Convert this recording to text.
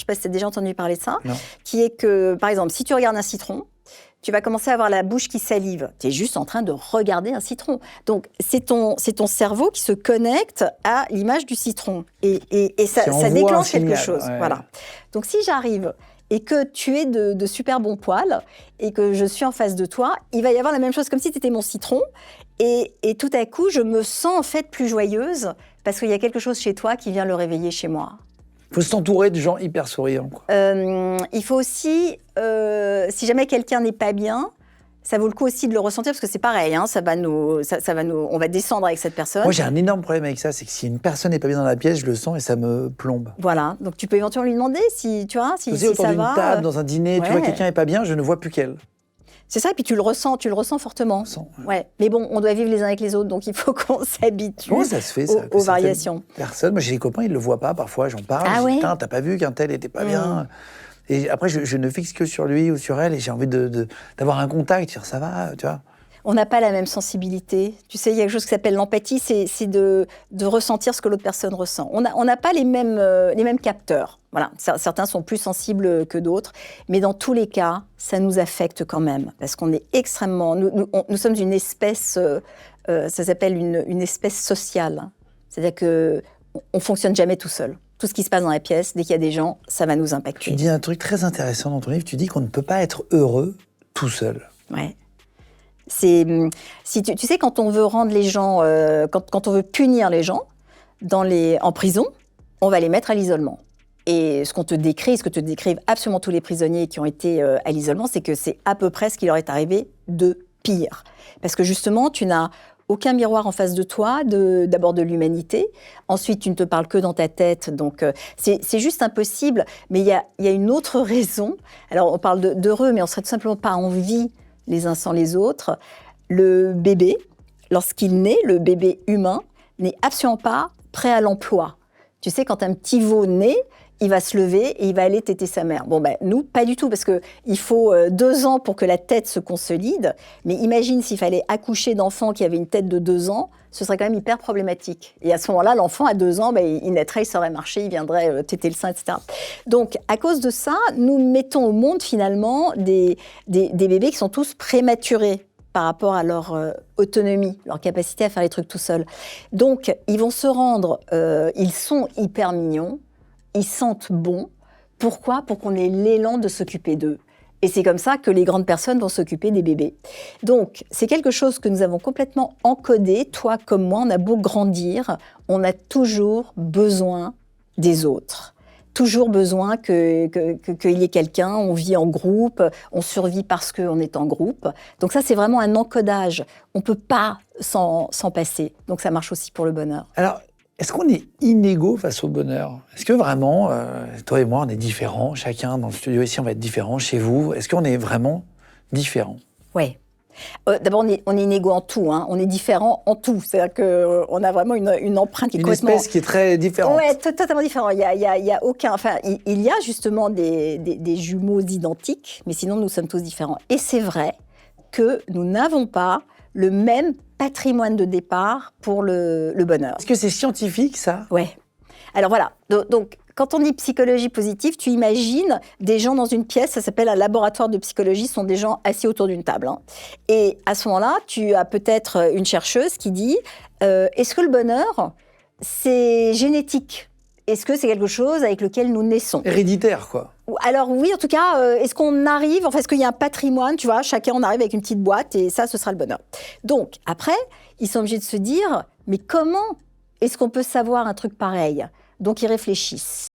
sais pas si tu as déjà entendu parler de ça, Non. qui est que, par exemple, si tu regardes un citron, tu vas commencer à avoir la bouche qui salive. Tu es juste en train de regarder un citron. Donc, c'est ton cerveau qui se connecte à l'image du citron. Et ça déclenche quelque chose. Ouais. Voilà. Donc, si j'arrive et que tu es de super bons poils et que je suis en face de toi, il va y avoir la même chose, comme si tu étais mon citron. Et tout à coup, je me sens en fait plus joyeuse parce qu'il y a quelque chose chez toi qui vient le réveiller chez moi. Il faut s'entourer de gens hyper souriants, quoi. Il faut aussi, si jamais quelqu'un n'est pas bien, ça vaut le coup aussi de le ressentir parce que c'est pareil, hein, on va descendre avec cette personne. Moi, j'ai un énorme problème avec ça, c'est que si une personne n'est pas bien dans la pièce, je le sens et ça me plombe. Voilà, donc tu peux éventuellement lui demander si tu vois, si autour ça d'une va. table, dans un dîner, tu vois quelqu'un n'est pas bien, je ne vois plus qu'elle. C'est ça, et puis tu le ressens fortement. Ouais. Mais bon, on doit vivre les uns avec les autres, donc il faut qu'on s'habitue Comment ça se fait, ça, aux variations. Personne, moi j'ai des copains, ils ne le voient pas, parfois j'en parle, Ah je dis, ouais. putain, t'as pas vu qu'un tel était pas bien. Et après, je ne fixe que sur lui ou sur elle, et j'ai envie d'avoir un contact, dire ça va, tu vois. On n'a pas la même sensibilité. Tu sais, il y a quelque chose qui s'appelle l'empathie, c'est de ressentir ce que l'autre personne ressent. On n'a pas les mêmes capteurs. Voilà. Certains sont plus sensibles que d'autres, mais dans tous les cas, ça nous affecte quand même, parce qu'on est extrêmement... Nous sommes une espèce, ça s'appelle une espèce sociale. C'est-à-dire qu'on ne fonctionne jamais tout seul. Tout ce qui se passe dans la pièce, dès qu'il y a des gens, ça va nous impacter. Tu dis un truc très intéressant dans ton livre, tu dis qu'on ne peut pas être heureux tout seul. Ouais. Tu sais, quand on veut rendre les gens, quand on veut punir les gens en prison, on va les mettre à l'isolement. Et ce que te décrivent absolument tous les prisonniers qui ont été à l'isolement, c'est que c'est à peu près ce qui leur est arrivé de pire. Parce que justement, tu n'as aucun miroir en face de toi, d'abord de l'humanité. Ensuite, tu ne te parles que dans ta tête. Donc, c'est juste impossible. Mais il y a une autre raison. Alors, on parle d'heureux, mais on ne serait tout simplement pas en vie les uns sans les autres. Le bébé, lorsqu'il naît, le bébé humain, n'est absolument pas prêt à l'emploi. Tu sais, quand un petit veau naît, il va se lever et il va aller téter sa mère. Bon, ben, nous, pas du tout, parce qu'il faut 2 ans pour que la tête se consolide. Mais imagine s'il fallait accoucher d'enfants qui avaient une tête de 2 ans, ce serait quand même hyper problématique. Et à ce moment-là, l'enfant, à 2 ans, ben, il naîtrait, il saurait marcher, il viendrait téter le sein, etc. Donc, à cause de ça, nous mettons au monde, finalement, des bébés qui sont tous prématurés par rapport à leur autonomie, leur capacité à faire les trucs tout seuls. Donc, ils vont se rendre... ils sont hyper mignons, ils sentent bon. Pourquoi ? Pour qu'on ait l'élan de s'occuper d'eux. Et c'est comme ça que les grandes personnes vont s'occuper des bébés. Donc, c'est quelque chose que nous avons complètement encodé. Toi comme moi, on a beau grandir, on a toujours besoin des autres. Toujours besoin qu'il y ait quelqu'un, on vit en groupe, on survit parce qu'on est en groupe. Donc ça, c'est vraiment un encodage. On ne peut pas s'en passer. Donc ça marche aussi pour le bonheur. Alors, est-ce qu'on est inégaux face au bonheur ? Est-ce que vraiment, toi et moi, on est différents ? Chacun dans le studio ici, on va être différents. Chez vous, est-ce qu'on est vraiment différents ? Oui. D'abord, on est inégaux en tout. Hein. On est différents en tout. C'est-à-dire qu'on a vraiment une empreinte qui est complètement... Une espèce qui est très différente. Oui, totalement différente. Il y a aucun... Enfin, il y a justement des jumeaux identiques, mais sinon, nous sommes tous différents. Et c'est vrai que nous n'avons pas le même patrimoine de départ pour le bonheur. Est-ce que c'est scientifique, ça ? Oui. Alors voilà, donc quand on dit psychologie positive, tu imagines des gens dans une pièce, ça s'appelle un laboratoire de psychologie, ce sont des gens assis autour d'une table. Hein. Et à ce moment-là, tu as peut-être une chercheuse qui dit est-ce que le bonheur, c'est génétique ? Est-ce que c'est quelque chose avec lequel nous naissons ? Héréditaire, quoi. Alors oui, en tout cas, est-ce qu'on arrive, enfin, est-ce qu'il y a un patrimoine, tu vois, chacun on arrive avec une petite boîte et ça, ce sera le bonheur. Donc, après, ils sont obligés de se dire, mais comment est-ce qu'on peut savoir un truc pareil ? Donc, ils réfléchissent.